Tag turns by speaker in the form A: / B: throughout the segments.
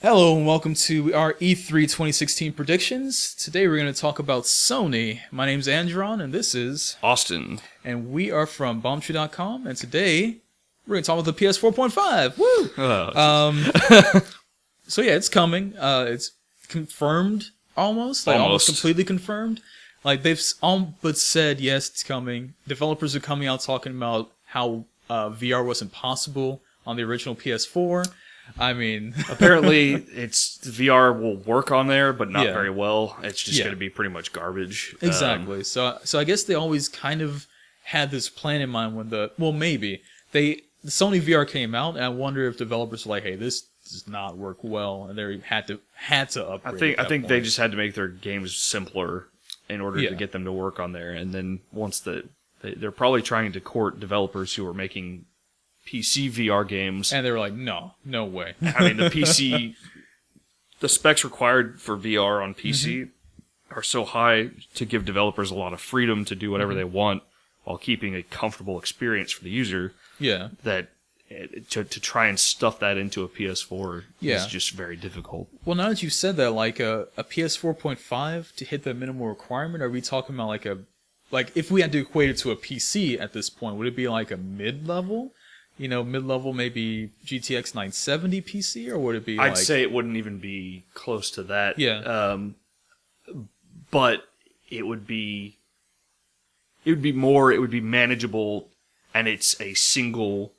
A: Hello and welcome to our E3 2016 predictions. Today we're going to talk about Sony. My name's Andron and this is
B: Austin.
A: And we are from Bombchu.com, and today we're going to talk about the PS 4.5. Woo! So yeah, it's coming. It's confirmed almost completely confirmed. Like they've all but said yes, it's coming. Developers are coming out talking about how VR wasn't possible on the original PS4. I mean,
B: apparently it's VR will work on there, but not very well. It's just going to be pretty much garbage.
A: Exactly. So I guess they always kind of had this plan in mind when the Sony VR came out, and I wonder if developers were like, "Hey, this does not work well," and they had to upgrade.
B: I think they just had to make their games simpler in order to get them to work on there, and then once they're probably trying to court developers who are making PC VR games.
A: And they were like, no way.
B: I mean, the specs required for VR on PC are so high to give developers a lot of freedom to do whatever they want while keeping a comfortable experience for the user.
A: Yeah.
B: That to try and stuff that into a PS4 is just very difficult.
A: Well, now that you've said that, like a PS4.5 to hit the minimum requirement, are we talking about like if we had to equate it to a PC at this point, would it be like a mid-level? You know, mid-level, maybe GTX 970 PC, or would it be
B: I'd say it wouldn't even be close to that.
A: Yeah.
B: But it would be manageable, and it's a single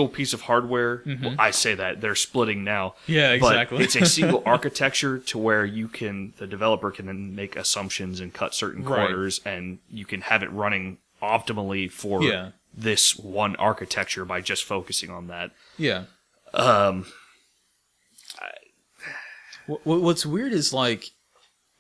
B: piece of hardware. Well, I say that they're splitting now.
A: Yeah, exactly.
B: But it's a single architecture to where the developer can then make assumptions and cut certain corners, and you can have it running optimally for this one architecture by just focusing on that.
A: Yeah. What's weird is, like,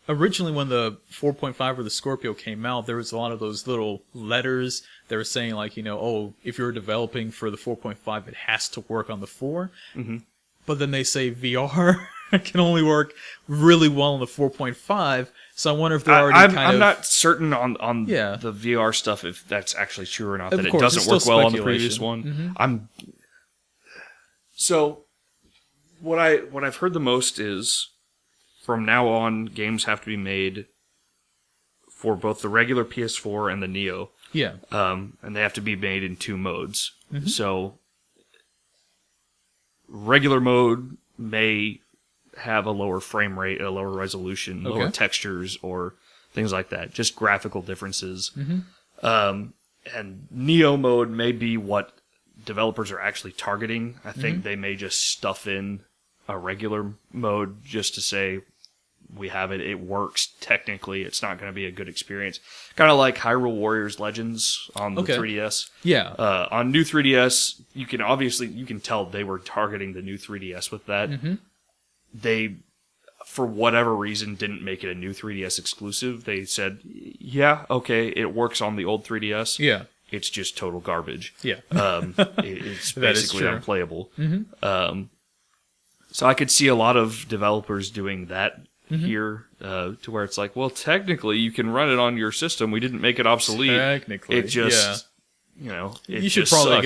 A: originally when the 4.5 or the Scorpio came out, there was a lot of those little letters that were saying, like, if you're developing for the 4.5, it has to work on the 4. Mm-hmm. But then they say VR can only work really well on the 4.5. So I wonder if they're already
B: I'm not certain on the VR stuff if that's actually true or not. That it doesn't work well on the previous one.
A: Mm-hmm.
B: So what I've heard the most is from now on games have to be made for both the regular PS4 and the Neo.
A: Yeah.
B: And they have to be made in 2 modes.
A: Mm-hmm.
B: So regular mode may have a lower frame rate, a lower resolution, lower textures, or things like that. Just graphical differences.
A: Mm-hmm.
B: And Neo mode may be what developers are actually targeting. I think they may just stuff in a regular mode just to say, we have it, it works technically. It's not going to be a good experience. Kind of like Hyrule Warriors Legends on the 3DS.
A: Yeah.
B: On new 3DS, you can tell they were targeting the new 3DS with that.
A: Mm-hmm.
B: They, for whatever reason, didn't make it a new 3DS exclusive. They said, yeah, okay, it works on the old 3DS.
A: Yeah.
B: It's just total garbage.
A: Yeah.
B: It's basically unplayable.
A: Mm-hmm.
B: So I could see a lot of developers doing that here, to where it's like, well, technically you can run it on your system. We didn't make it obsolete.
A: Technically.
B: It just,
A: you should probably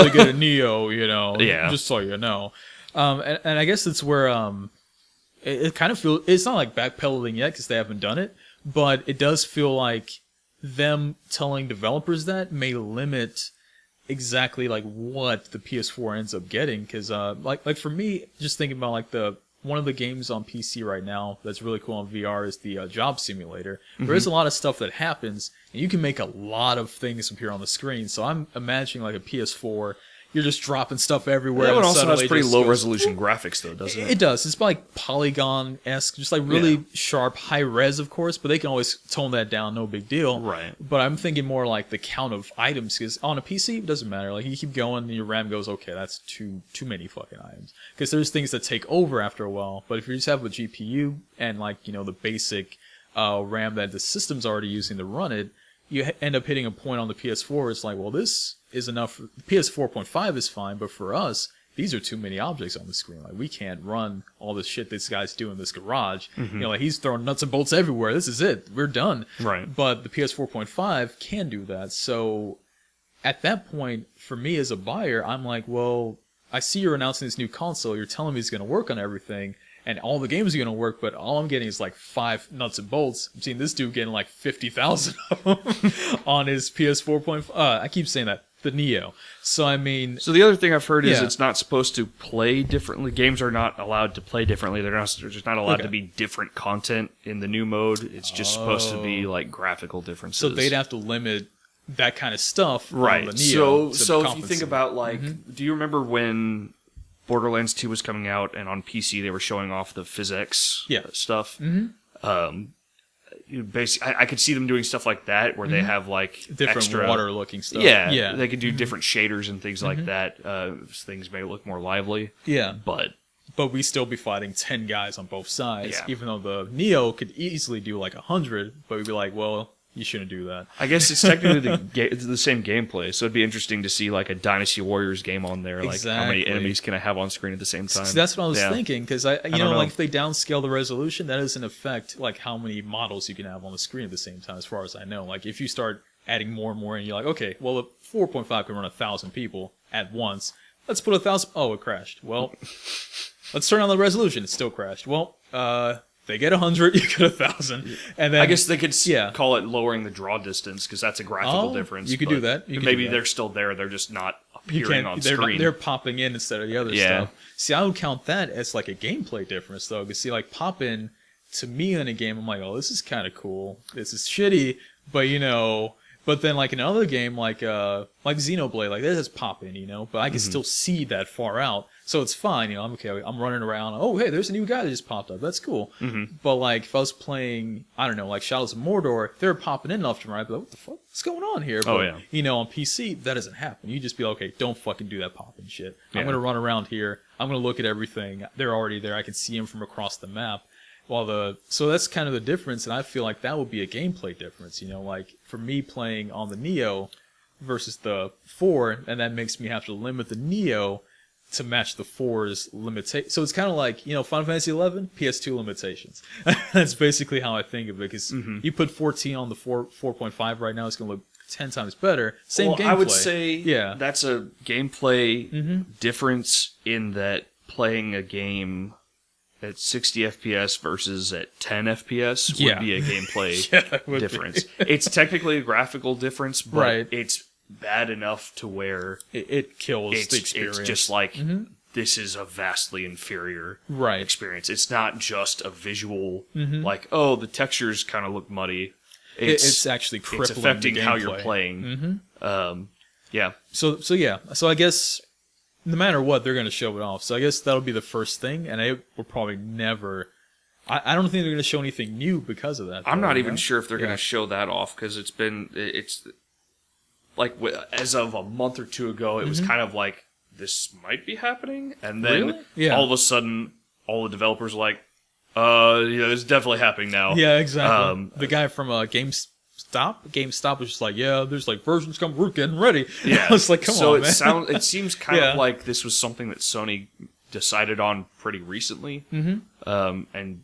A: get a Neo, just so you know. And I guess it's where it kind of feels, it's not like backpedaling yet because they haven't done it, but it does feel like them telling developers that may limit exactly like what the PS4 ends up getting. Because like for me, just thinking about like one of the games on PC right now that's really cool on VR is the Job Simulator. There is a lot of stuff that happens, and you can make a lot of things appear on the screen. So I'm imagining like a PS4. You're just dropping stuff everywhere.
B: That one also has pretty low-resolution graphics, though, doesn't it?
A: It does. It's like Polygon-esque, just like really sharp, high-res, of course, but they can always tone that down, no big deal.
B: Right.
A: But I'm thinking more like the count of items, because on a PC, it doesn't matter. Like, you keep going, and your RAM goes, okay, that's too many fucking items. Because there's things that take over after a while, but if you just have a GPU and, like, the basic RAM that the system's already using to run it, you end up hitting a point on the PS4 where it's like, well, this is enough. The PS4.5 is fine, but for us, these are too many objects on the screen. Like, we can't run all this shit this guy's doing in this garage. Like, he's throwing nuts and bolts everywhere. This is it. We're done.
B: Right.
A: But the PS4.5 can do that. So at that point, for me as a buyer, I'm like, well, I see you're announcing this new console. You're telling me it's going to work on everything, and all the games are going to work, but all I'm getting is like 5 nuts and bolts. I'm seeing this dude getting like 50,000 of them on his PS4.5. I keep saying that. The Neo. So, I mean...
B: So the other thing I've heard is it's not supposed to play differently. Games are not allowed to play differently. There's just not allowed to be different content in the new mode. It's just supposed to be like graphical differences.
A: So they'd have to limit that kind of stuff
B: right.
A: on the Neo.
B: So if you think about, like... Do you remember when Borderlands 2 was coming out and on PC they were showing off the physics stuff? Mm-hmm. Basically, I could see them doing stuff like that where they have like
A: different
B: extra
A: water-looking stuff.
B: Yeah, they could do different shaders and things like that. Things may look more lively.
A: Yeah,
B: but
A: we still be fighting 10 guys on both sides. Even though the Neo could easily do like 100, but we'd be like, well, you shouldn't do that.
B: I guess it's technically the same gameplay, so it'd be interesting to see like a Dynasty Warriors game on there. Like how many enemies can I have on screen at the same time?
A: So that's what I was thinking, because I know, like if they downscale the resolution, that doesn't affect like how many models you can have on the screen at the same time. As far as I know, like if you start adding more and more, and you're like, okay, well, the 4.5 can run 1,000 people at once. Let's put 1,000. Oh, it crashed. Well, let's turn on the resolution. It still crashed. Well, they get 100, you get 1,000, and then
B: I guess they could call it lowering the draw distance because that's a graphical difference.
A: You could do that.
B: Maybe they're still there; they're just not appearing on screen.
A: They're popping in instead of the other stuff. See, I would count that as like a gameplay difference, though. Because see, like pop in to me in a game, I'm like, oh, this is kind of cool. This is shitty, but But then, like in another game, like Xenoblade, like that has pop in, but I can still see that far out, so it's fine. I'm okay. I'm running around. Oh, hey, there's a new guy that just popped up. That's cool. But like if I was playing, I don't know, like Shadows of Mordor, they're popping in left and right. But what the fuck? What's going on here? But, on PC, that doesn't happen. You just be like, okay, don't fucking do that popping shit. I'm gonna run around here. I'm gonna look at everything. They're already there. I can see them from across the map. So that's kind of the difference, and I feel like that would be a gameplay difference, like for me playing on the Neo versus the 4, and that makes me have to limit the Neo to match the 4's limitation. So it's kind of like, Final Fantasy 11, PS2 limitations. That's basically how I think of it, because you put 14 on the 4.5 right now, it's going to look 10 times better. Same gameplay.
B: I would say that's a gameplay difference in that playing a game at 60 FPS versus at 10 FPS would be a gameplay difference. It's technically a graphical difference, but it's bad enough to where
A: it kills the experience.
B: It's just like, this is a vastly inferior experience. It's not just a visual, like, oh, the textures kind of look muddy.
A: It's actually crippling.
B: It's affecting
A: the
B: how you're playing.
A: So I guess... no matter what, they're going to show it off. So I guess that'll be the first thing, and I will probably never... I don't think they're going to show anything new because of that.
B: I'm not even sure if they're going to show that off, because it's like, as of a month or two ago, it was kind of like, this might be happening, and then all of a sudden, all the developers are like, it's definitely happening now.
A: Yeah, exactly. The guy from GameStop was just like, there's like versions coming, we're getting ready.
B: Yeah,
A: I was like, come on, man.
B: It seems kind of like this was something that Sony decided on pretty recently, and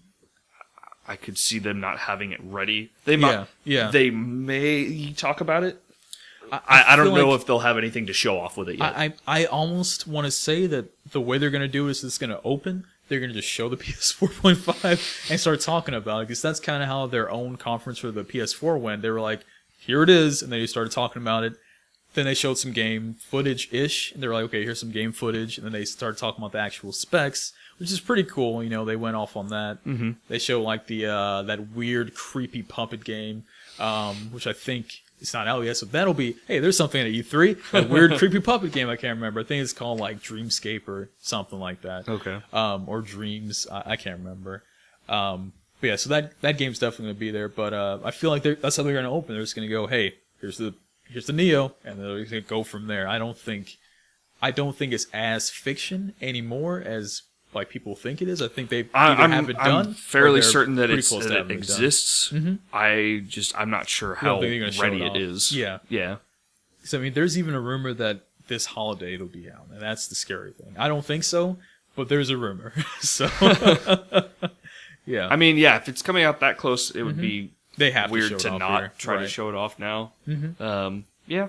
B: I could see them not having it ready. They might, they may talk about it. I don't know if they'll have anything to show off with it yet.
A: I almost want to say that the way they're going to do it is it's going to open. They're going to just show the PS4.5 and start talking about it, because that's kind of how their own conference for the PS4 went. They were like, here it is, and they started talking about it. Then they showed some game footage-ish, and they were like, okay, here's some game footage, and then they started talking about the actual specs, which is pretty cool. They went off on that. They show like the that weird, creepy puppet game, which I think... it's not out yet, so that'll be, hey, there's something at E3, that weird creepy puppet game I can't remember. I think it's called like Dreamscape or something like that.
B: Okay.
A: Or Dreams, I can't remember. But yeah, so that game's definitely going to be there, but I feel like that's how they're going to open. They're just going to go, hey, here's the Neo, and they're going to go from there. I don't think it's as fiction anymore as like people think it is. I think they either have it done.
B: I'm fairly certain that it exists. I'm not sure how ready it is.
A: Yeah. So I mean, there's even a rumor that this holiday it'll be out, and that's the scary thing. I don't think so, but there's a rumor. So yeah.
B: I mean, if it's coming out that close, it would be weird to not
A: here.
B: Try to show it off now. Yeah.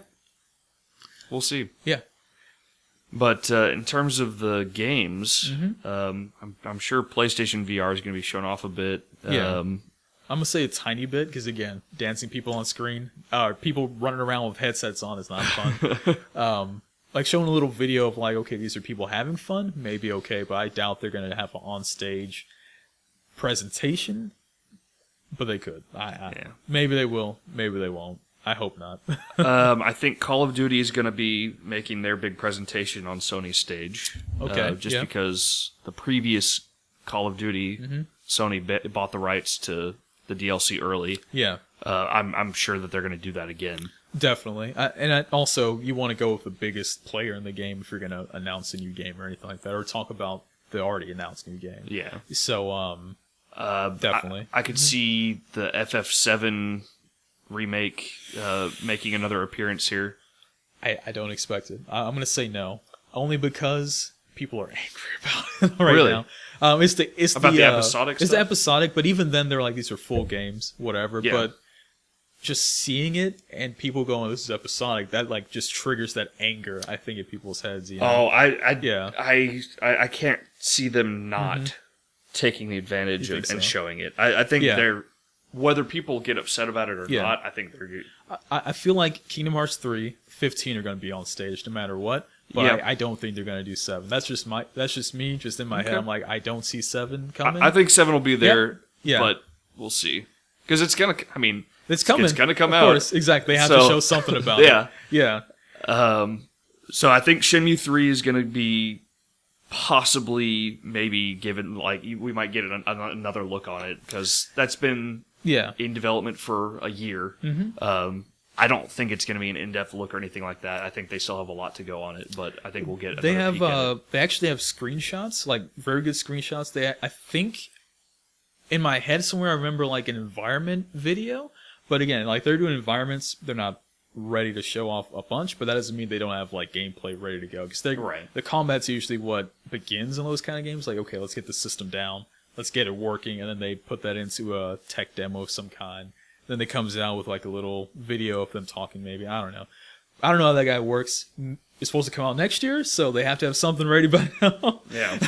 B: We'll see.
A: Yeah.
B: But in terms of the games, I'm sure PlayStation VR is going to be shown off a bit.
A: Yeah. I'm going to say a tiny bit because, again, dancing people on screen, people running around with headsets on is not fun. Like showing a little video of like, okay, these are people having fun, maybe okay, but I doubt they're going to have an on-stage presentation. But they could. Maybe they will. Maybe they won't. I hope not.
B: I think Call of Duty is going to be making their big presentation on Sony's stage.
A: Okay.
B: Because the previous Call of Duty, Sony bought the rights to the DLC early.
A: Yeah.
B: I'm sure that they're going to do that again.
A: Definitely. Also, you want to go with the biggest player in the game if you're going to announce a new game or anything like that, or talk about the already announced new game.
B: Yeah.
A: So, definitely.
B: I could see the FF7 remake making another appearance here.
A: I don't expect it. I'm going to say no, only because people are angry about it now. It's the
B: episodic stuff?
A: It's the episodic, but even then they're like, these are full games, whatever. Yeah. But just seeing it and people going, this is episodic, that like just triggers that anger, I think, in people's heads. You know?
B: Oh, I can't see them not taking the advantage and showing it. I think they're, whether people get upset about it or not, I think they're good.
A: I feel like Kingdom Hearts 3, 15 are going to be on stage no matter what. But I don't think they're going to do 7. That's just me, just in my head. I'm like, I don't see 7 coming.
B: I think 7 will be there, but we'll see. Because it's going to,
A: it's coming.
B: It's going to come out.
A: Of course, exactly. They have to show something about it. Yeah.
B: So I think Shenmue 3 is going to be possibly, maybe given, like, we might get another look on it, because that's been in development for a year. I don't think it's going to be an in-depth look or anything like that. I think they still have a lot to go on it, but I think we'll get another peek at it.
A: They actually have screenshots, like very good screenshots. I think in my head somewhere I remember like an environment video, but again, like they're doing environments, they're not ready to show off a bunch, but that doesn't mean they don't have like gameplay ready to go, because the combat's usually what begins in those kind of games. Like, okay, let's get the system down, let's get it working, and then they put that into a tech demo of some kind. Then it comes out with like a little video of them talking, maybe. I don't know how that guy works. It's supposed to come out next year, so they have to have something ready by now.
B: Yeah.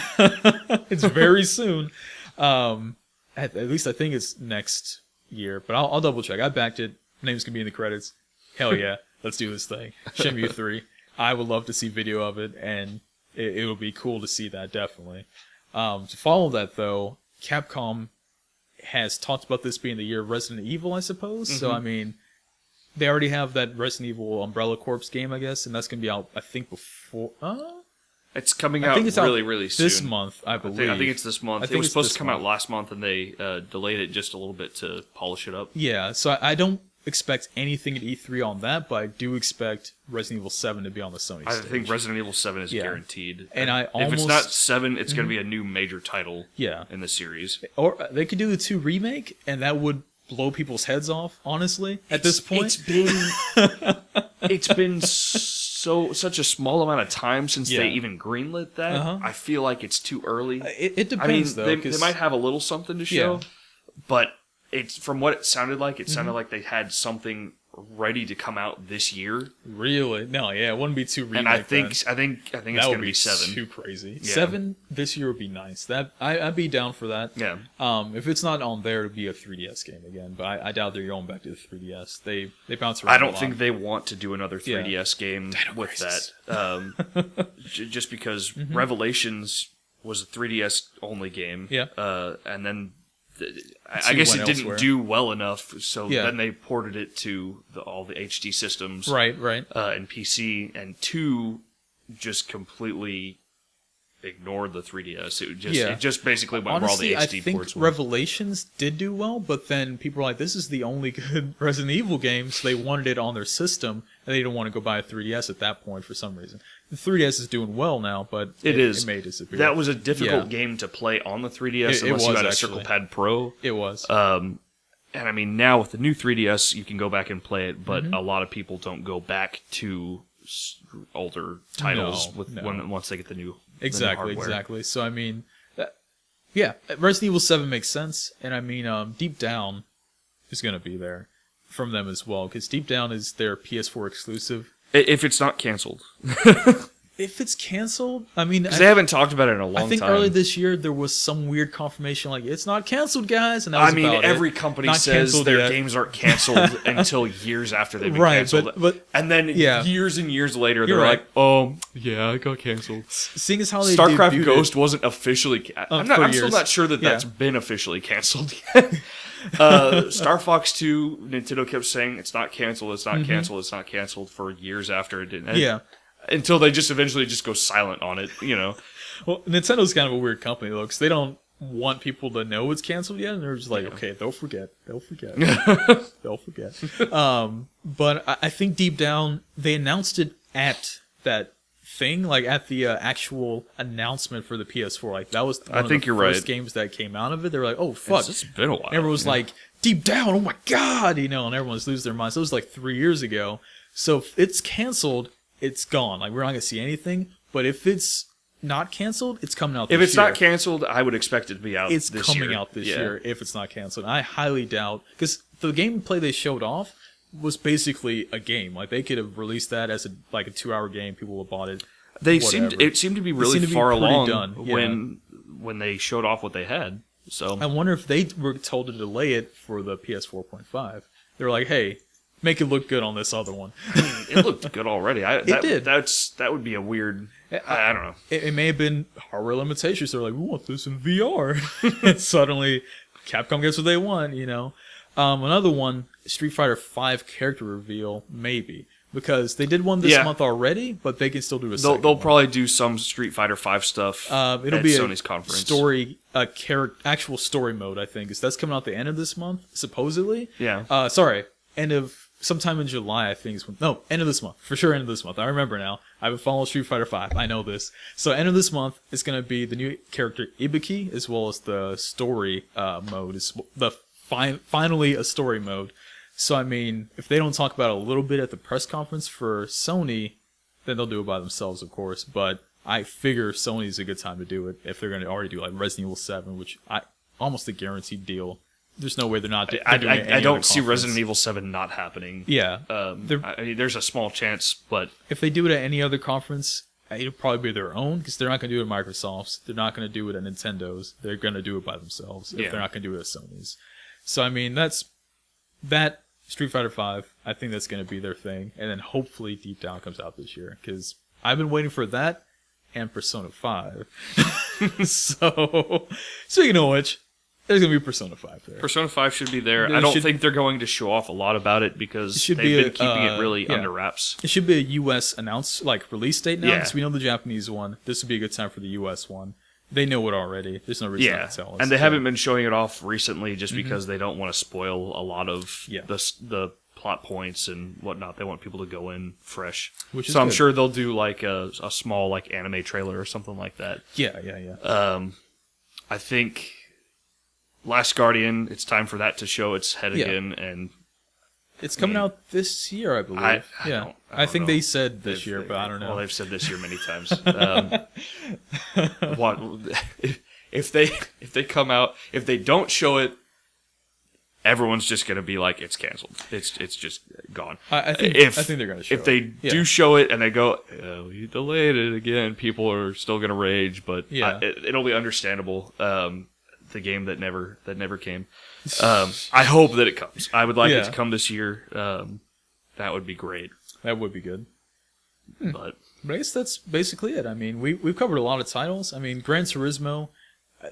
A: It's very soon. At least I think it's next year, but I'll double check. I backed it. My name's going to be in the credits. Hell yeah. Let's do this thing. Shenmue 3. I would love to see video of it, and it would be cool to see that, definitely. To follow that, though, Capcom has talked about this being the year of Resident Evil, I suppose. So, I mean, they already have that Resident Evil Umbrella Corps game, I guess, and that's going to be out, I think, before...
B: It's coming out really soon.
A: This month, I believe.
B: I think it's this month. It was supposed to come out last month, and they delayed it just a little bit to polish it up. Yeah,
A: so I don't expect anything at E3 on that, but I do expect Resident Evil 7 to be on the Sony stage.
B: I think Resident Evil 7 is guaranteed.
A: And
B: if it's not 7, it's going to be a new major title in the series.
A: Or they could do the 2 remake, and that would blow people's heads off, honestly, at this point.
B: It's been such a small amount of time since they even greenlit that. I feel like it's too early.
A: It depends, though.
B: They might have a little something to show, but it's from what it sounded like. It sounded like they had something ready to come out this year. Really? No, it wouldn't be too remake. And I think it's going to be 7. Too crazy. 7 this year would be nice. That I'd be down for that. Yeah. If it's not on there, it'd be a 3DS game again. But I doubt they're going back to the 3DS. They bounce around. I don't think they want to do another 3DS game with that. Just because Revelations was a 3DS only game. Yeah. And then I guess it didn't do well enough, so then they ported it to all the HD systems, right, and PC, and 2 just completely ignored the 3DS. It just basically went where all the HD ports were. Revelations did do well, but then people were like, "This is the only good Resident Evil game," so they wanted it on their system, and they didn't want to go buy a 3DS at that point for some reason. The 3DS is doing well now, but it may disappear. That was a difficult game to play on the 3DS unless you had a Circle Pad Pro. It was. And I mean, now with the new 3DS, you can go back and play it, but a lot of people don't go back to older titles once they get the new hardware. So I mean, Resident Evil 7 makes sense, and I mean, Deep Down is going to be there from them as well, because Deep Down is their PS4 exclusive. If it's not canceled.
A: if it's canceled, I mean,
B: because they haven't talked about it in a long time.
A: I think earlier this year there was some weird confirmation like it's not canceled, guys. And that was about
B: every company says their games aren't canceled until years after they've been canceled. But and then years and years later, they're like, "Oh, yeah, it got canceled."
A: Seeing as how they
B: StarCraft Ghost wasn't officially. I'm still not sure that that's been officially canceled yet. Star Fox 2, Nintendo kept saying it's not canceled, it's not canceled, it's not canceled for years after it didn't.
A: Yeah.
B: Until they just eventually just go silent on it, you know.
A: Well, Nintendo's kind of a weird company, though, because they don't want people to know it's canceled yet, and they're just like, okay, they'll forget. They'll forget. But I think deep down, they announced it at that thing, like at the actual announcement for the PS4. Like, that was one of the first games that came out of it. They were like, oh, fuck.
B: It's been a while.
A: Everyone was like, deep down, oh my god, you know, and everyone's losing their minds. So it was like 3 years ago. So if it's canceled, it's gone. Like, we're not going to see anything. But if it's not canceled, it's coming out this year.
B: If it's not canceled, I would expect it to be out this year.
A: It's coming out this year if it's not canceled. I highly doubt, because the gameplay they showed off was basically a game. Like, they could have released that as a 2-hour game. People would have bought it.
B: It seemed to be really far along when they showed off what they had. So
A: I wonder if they were told to delay it for the PS4.5. They were like, hey, make it look good on this other one.
B: It looked good already.
A: It did.
B: That would be a weird. I don't know.
A: It may have been hardware limitations. They're like, we want this in VR. And suddenly, Capcom gets what they want. You know, another one, Street Fighter V character reveal, maybe. Because they did one this month already, but they can still do a second
B: They'll probably do some Street Fighter V stuff
A: it'll
B: at
A: be
B: Sony's conference.
A: Actual story mode, I think. That's coming out the end of this month, supposedly.
B: Yeah.
A: End of sometime in July, I think. End of this month. For sure, end of this month. I remember now. I've been following Street Fighter V. I know this. So end of this month is going to be the new character Ibuki, as well as the story mode. It's finally a story mode. So, I mean, if they don't talk about it a little bit at the press conference for Sony, then they'll do it by themselves, of course. But I figure Sony's a good time to do it if they're going to already do like Resident Evil 7, which almost a guaranteed deal. There's no way they're not doing it.
B: I don't see Resident Evil 7 not happening.
A: Yeah.
B: There's a small chance, but
A: if they do it at any other conference, it'll probably be their own, because they're not going to do it at Microsoft's. They're not going to do it at Nintendo's. They're going to do it by themselves if they're not going to do it at Sony's. So, I mean, that Street Fighter V, I think that's going to be their thing. And then hopefully Deep Down comes out this year. Because I've been waiting for that and Persona 5. So, speaking of which, there's going to be Persona 5 there.
B: Persona 5 should be there. I don't think they're going to show off a lot about it because they've been keeping it really under wraps.
A: It should be a U.S. release date now. Because we know the Japanese one. This would be a good time for the U.S. one. They know it already. There's no reason not to tell us.
B: And they haven't been showing it off recently just because they don't want to spoil a lot of the plot points and whatnot. They want people to go in fresh. So I'm sure they'll do like a small like anime trailer or something like that.
A: Yeah.
B: I think Last Guardian, it's time for that to show its head again, and
A: it's coming out this year, I believe. I think they said this year, but I don't know.
B: Well, they've said this year many times. What if they come out? If they don't show it, everyone's just going to be like, it's canceled. It's just gone.
A: I think they're going to show it.
B: If they do show it and they go, oh, you delayed it again, people are still going to rage, but it'll be understandable. The game that never came. I hope that it comes. I would like it to come this year. That would be great.
A: That would be good.
B: But
A: I guess that's basically it. I mean, we've covered a lot of titles. I mean, Gran Turismo,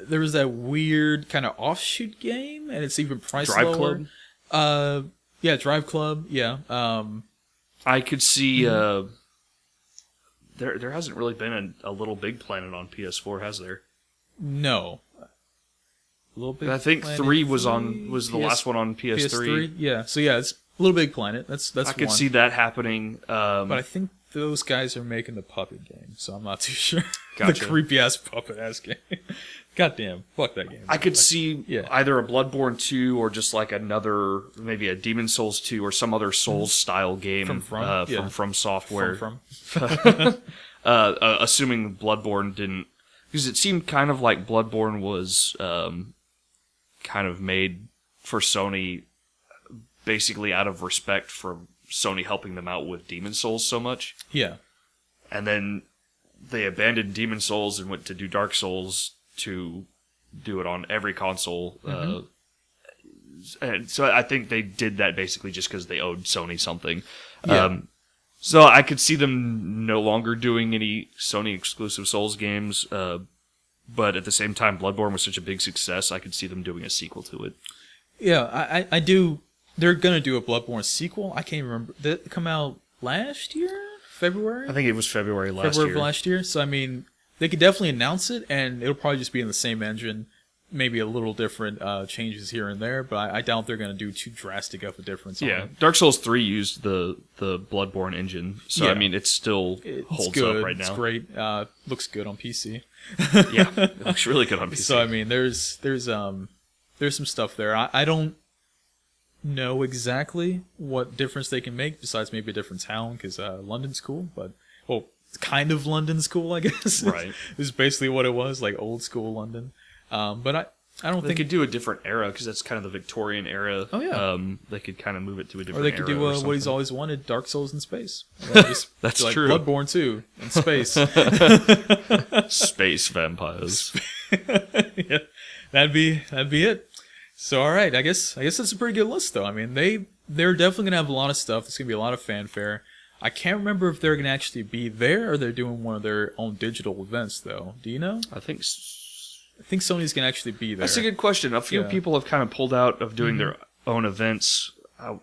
A: there was that weird kind of offshoot game, and it's even priced lower.
B: Club?
A: Drive Club, yeah.
B: I could see... there hasn't really been a Little Big Planet on PS4, has there?
A: No. Little Big
B: I think
A: Planet
B: 3 was the last one on PS3.
A: Yeah, so it's Little Big Planet. That's
B: I could see that happening.
A: But I think those guys are making the puppet game, so I'm not too sure.
B: Gotcha.
A: The creepy ass puppet ass game. Goddamn, fuck that game.
B: I could see either a Bloodborne 2 or just like another, maybe a Demon Souls 2 or some other Souls style game from Software. Assuming Bloodborne didn't, because it seemed kind of like Bloodborne was kind of made for Sony basically out of respect for Sony helping them out with Demon Souls so much.
A: Yeah.
B: And then they abandoned Demon Souls and went to do Dark Souls to do it on every console. And so I think they did that basically just because they owed Sony something.
A: Yeah.
B: So I could see them no longer doing any Sony exclusive Souls games. But at the same time, Bloodborne was such a big success, I could see them doing a sequel to it.
A: Yeah, I do. They're gonna do a Bloodborne sequel. I can't remember. Did it come out last year? February?
B: I think it was February
A: of last year. So I mean, they could definitely announce it, and it'll probably just be in the same engine. Maybe a little different changes here and there, but I doubt they're going to do too drastic of a difference.
B: Yeah, on it. Dark Souls 3 used the Bloodborne engine, so I mean, it still holds
A: good.
B: Up right now.
A: It's great. Looks good on PC.
B: Yeah, it looks really good on PC.
A: So I mean, there's some stuff there. I don't know exactly what difference they can make besides maybe a different town, because London's cool, but it's kind of London's cool, I guess.
B: Right,
A: is basically what it was, like old school London. But I don't think
B: they could do a different era, because that's kind of the Victorian era.
A: Oh yeah,
B: they could kind of move it to a different.
A: Or they could do what he's always wanted: Dark Souls in space.
B: That's
A: like
B: true.
A: Bloodborne 2 in space.
B: Space vampires.
A: Yeah, that'd be it. So all right, I guess that's a pretty good list, though. I mean, they're definitely gonna have a lot of stuff. There's gonna be a lot of fanfare. I can't remember if they're gonna actually be there or they're doing one of their own digital events, though. Do you know?
B: I think
A: Sony's gonna actually be there.
B: That's a good question. A few people have kind of pulled out of doing their own events. I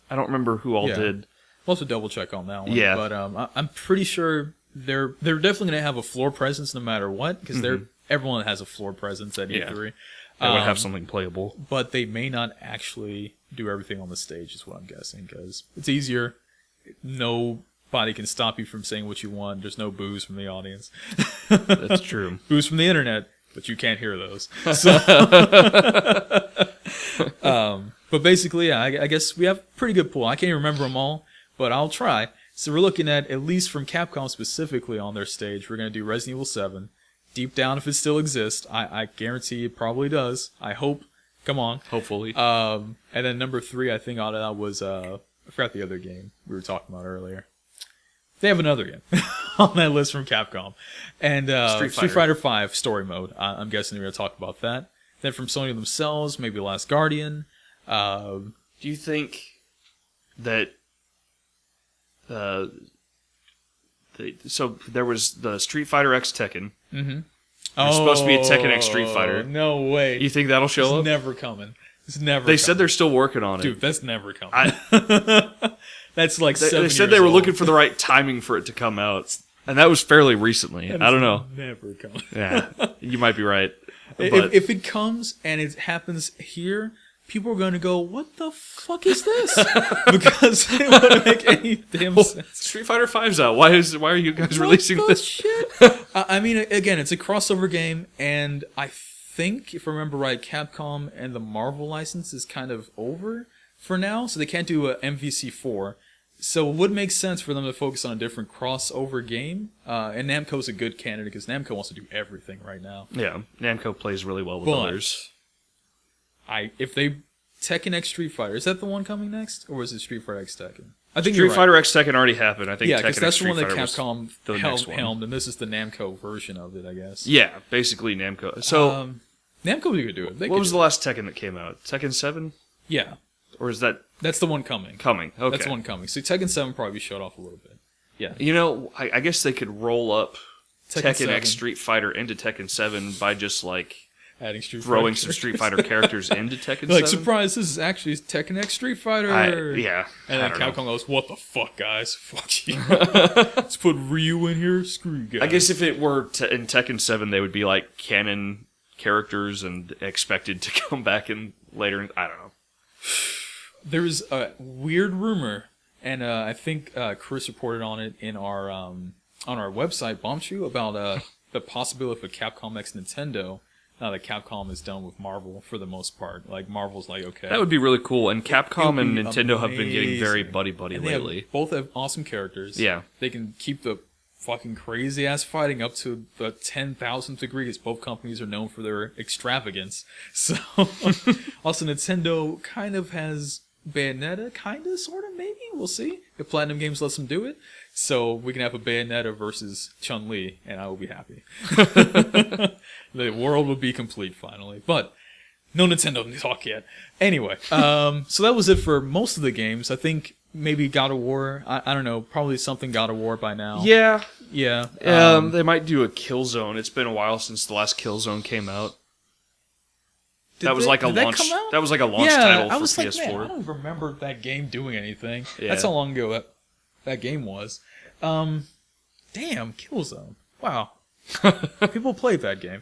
B: don't remember who all did.
A: We'll have to double check on that one.
B: Yeah,
A: but I'm pretty sure they're definitely gonna have a floor presence no matter what, because everyone has a floor presence at E3.
B: They would have something playable,
A: but they may not actually do everything on the stage, is what I'm guessing, because it's easier. Nobody can stop you from saying what you want. There's no boos from the audience.
B: That's true.
A: Boos from the internet, but you can't hear those. So, but basically, yeah, I guess we have a pretty good pool. I can't even remember them all, but I'll try. So we're looking at least from Capcom specifically on their stage, we're going to do Resident Evil 7. Deep down, if it still exists, I guarantee it probably does. I hope. Come on.
B: Hopefully.
A: And then number 3, I think out of that was I forgot the other game we were talking about earlier. They have another game on that list from Capcom, and Street Fighter V Story Mode. I'm guessing we're going to talk about that. Then from Sony themselves, maybe Last Guardian.
B: Do you think that? So there was the Street Fighter X Tekken.
A: Mm-hmm.
B: There's supposed to be a Tekken X Street Fighter.
A: No way.
B: You think that'll show up?
A: It's never coming. It's never.
B: They said they're still working on it.
A: Dude, that's never coming. That's like 7 years
B: They said they were
A: old.
B: looking for the right timing for it to come out, and that was fairly recently. I don't know.
A: Never coming.
B: Yeah, you might be right.
A: If it comes and it happens here, people are going to go, "What the fuck is this?" Because it wouldn't make any damn sense.
B: Street Fighter V's out. Why are you guys releasing this?
A: Shit? I mean, again, it's a crossover game, and I think, if I remember right, Capcom and the Marvel license is kind of over for now, so they can't do a MVC4. So it would make sense for them to focus on a different crossover game. And Namco's a good candidate because Namco wants to do everything right now.
B: Yeah, Namco plays really well with others.
A: If they Tekken X Street Fighter, is that the one coming next, or was it Street Fighter X Tekken? I think
B: Street Fighter X Tekken already happened. I think
A: because
B: Tekken
A: that's
B: X
A: the one that
B: Capcom
A: helmed, and this is the Namco version of it, I guess.
B: Yeah, basically Namco. So
A: Namco could do it.
B: What was the last Tekken that came out? Tekken 7?
A: Yeah.
B: Or is that...
A: That's the one coming.
B: Okay.
A: That's the one coming. So Tekken 7 probably showed off a little bit. Yeah.
B: You know, I guess they could roll up Tekken
A: 7.
B: X Street Fighter into Tekken 7 by just, like...
A: Adding
B: throwing some Street Fighter characters into Tekken 7.
A: Like, surprise, this is actually Tekken X Street Fighter.
B: Yeah.
A: And then Capcom goes, what the fuck, guys? Fuck you. Let's put Ryu in here. Screw you guys.
B: I guess if it were in Tekken 7, they would be like canon characters and expected to come back in later. I don't know.
A: There's a weird rumor, and I think Chris reported on it in our on our website, Bombchu, about the possibility of a Capcom X Nintendo. Now that Capcom is done with Marvel for the most part. Like, Marvel's like, okay.
B: That would be really cool. And Capcom and Nintendo have been getting very buddy-buddy lately.
A: Both have awesome characters.
B: Yeah.
A: They can keep the fucking crazy-ass fighting up to the 10,000th degree, because both companies are known for their extravagance. So, also Nintendo kind of has Bayonetta, kind of, sort of, maybe. We'll see if Platinum Games lets them do it. So we can have a Bayonetta versus Chun-Li, and I will be happy. The world will be complete finally. But no Nintendo talk yet. Anyway, so that was it for most of the games. I think maybe God of War. I don't know. Probably something God of War by now.
B: Yeah.
A: Yeah.
B: They might do a Killzone. It's been a while since the last Killzone came out. That was like a launch title for PS4.
A: Man, I don't remember that game doing anything. Yeah. That's how long ago that game was. Damn, Killzone. Wow. People played that game.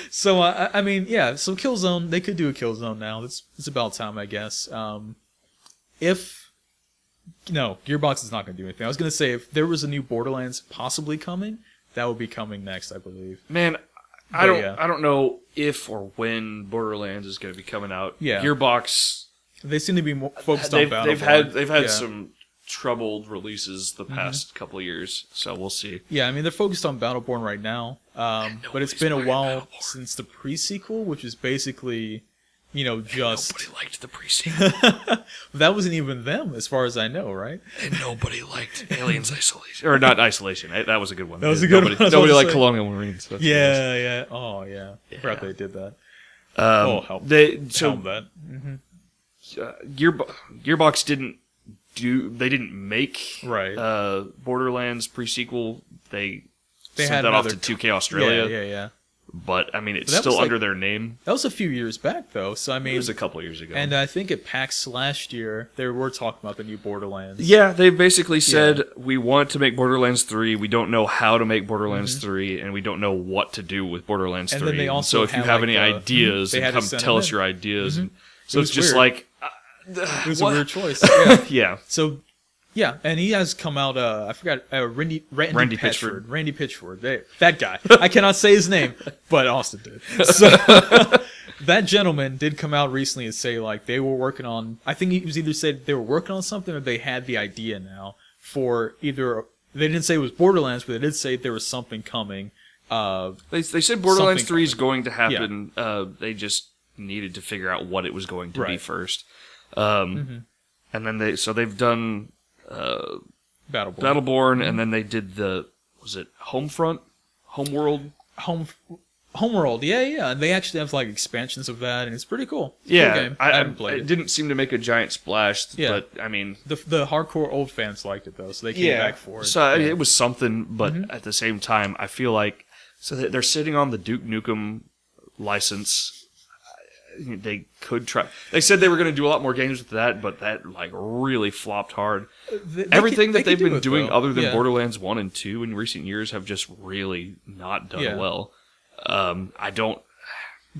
A: So, I mean, yeah, so Killzone, they could do a Killzone now. It's about time, I guess. Gearbox is not going to do anything. I was going to say, if there was a new Borderlands possibly coming, that would be coming next, I believe.
B: Man, I don't know if or when Borderlands is going to be coming out.
A: Yeah.
B: Gearbox,
A: they seem to be more focused on Battleborn.
B: They've had some troubled releases the past couple of years, so we'll see.
A: Yeah, I mean, they're focused on Battleborn right now, but it's been a while since the pre-sequel, which is basically, just...
B: Nobody liked the pre-sequel.
A: That wasn't even them, as far as I know, right?
B: And nobody liked Aliens Isolation. Or not Isolation, that was a good one.
A: That was a good one.
B: Nobody liked Colonial Marines.
A: Yeah. Oh, yeah. I forgot they did that.
B: Help. They Gearbox didn't make Borderlands pre-sequel. They sent that off to 2K Australia.
A: Yeah.
B: But I mean, it's still under their name.
A: That was a few years back, though. So I mean,
B: it was a couple years ago.
A: And I think at PAX last year, they were talking about the new Borderlands.
B: Yeah, they basically said we want to make Borderlands 3. We don't know how to make Borderlands 3, and we don't know what to do with Borderlands 3.
A: Then they also
B: so if you have any ideas, come tell us your ideas. So it's just weird.
A: It was a weird choice.
B: Yeah.
A: So, yeah, and he has come out, I forgot, Randy Pitchford. Randy Pitchford. That guy. I cannot say his name, but Austin did. So, that gentleman did come out recently and say, like, they were working on, I think he was either said they were working on something or they had the idea now for either, they didn't say it was Borderlands, but they did say there was something coming.
B: They said Borderlands 3 is going to happen. Yeah. They just needed to figure out what it was going to be first. And then they've done Battleborn, and then they did was it Homefront? Homeworld?
A: Homeworld, yeah. And they actually have like expansions of that, and it's pretty cool. It's
B: a
A: cool game. I haven't played it.
B: It didn't seem to make a giant splash, but I mean...
A: The hardcore old fans liked it, though, so they came back for it.
B: So it was something, but at the same time, I feel like... So they're sitting on the Duke Nukem license. They could try. They said they were going to do a lot more games with that, but that like really flopped hard. Everything that they've been doing other than Borderlands 1 and 2 in recent years have just really not done well. I don't...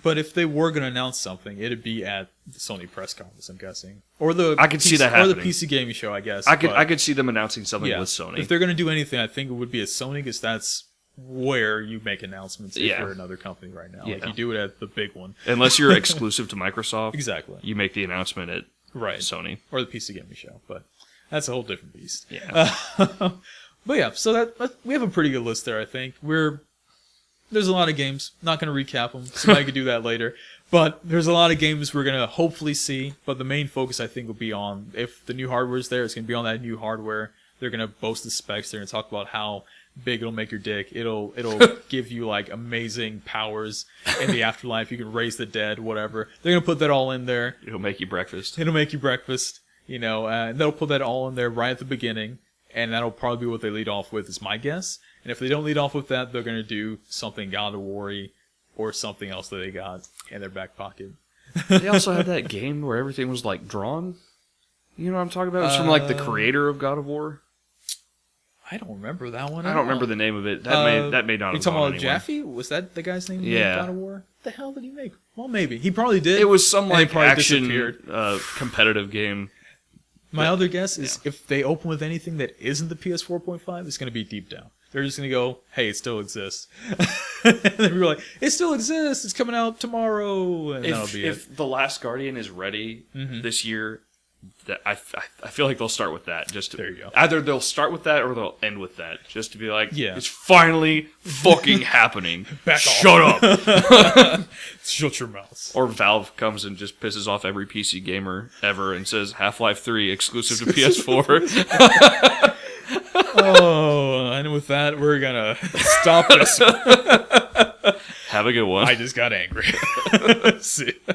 A: But if they were going to announce something, it'd be at the Sony press conference, I'm guessing.
B: I could see that happening.
A: Or the PC gaming show, I guess.
B: I could see them announcing something with Sony.
A: If they're going to do anything, I think it would be at Sony, because that's where you make announcements if you're another company right now. Like, you do it at the big one.
B: Unless you're exclusive to Microsoft.
A: Exactly.
B: You make the announcement at Sony.
A: Or the PC gaming show. But that's a whole different beast.
B: Yeah.
A: But yeah, so that we have a pretty good list there, I think. There's a lot of games. Not going to recap them. Somebody could do that later. But there's a lot of games we're going to hopefully see. But the main focus, I think, will be on, if the new hardware is there, it's going to be on that new hardware. They're going to boast the specs. They're going to talk about how big it'll make your dick. It'll give you like amazing powers in the afterlife. You can raise the dead, whatever. They're going to put that all in there.
B: It'll make you breakfast.
A: And they'll put that all in there right at the beginning. And that'll probably be what they lead off with, is my guess. And if they don't lead off with that, they're going to do something God of War-y or something else that they got in their back pocket.
B: They also had that game where everything was like drawn. You know what I'm talking about? It was from like the creator of God of War.
A: I don't remember that one.
B: I don't remember the name of it. That may not have gone anywhere.
A: You talking about Jaffe? Was that the guy's name? Yeah. God of War? What the hell did he make? Well, maybe. He probably did.
B: It was some like action competitive game.
A: My other guess is if they open with anything that isn't the PS4.5, it's going to be Deep Down. They're just going to go, hey, it still exists. And then we're like, it still exists. It's coming out tomorrow. And that'll be
B: if The Last Guardian is ready this year, I feel like they'll start with that.
A: There you go.
B: Either they'll start with that or they'll end with that, just to be like,
A: it's
B: finally fucking happening.
A: Shut
B: up.
A: Shut your mouth.
B: Or Valve comes and just pisses off every PC gamer ever and says Half-Life 3 exclusive to PS4.
A: And with that, we're gonna stop this.
B: Have a good one.
A: I just got angry. See ya.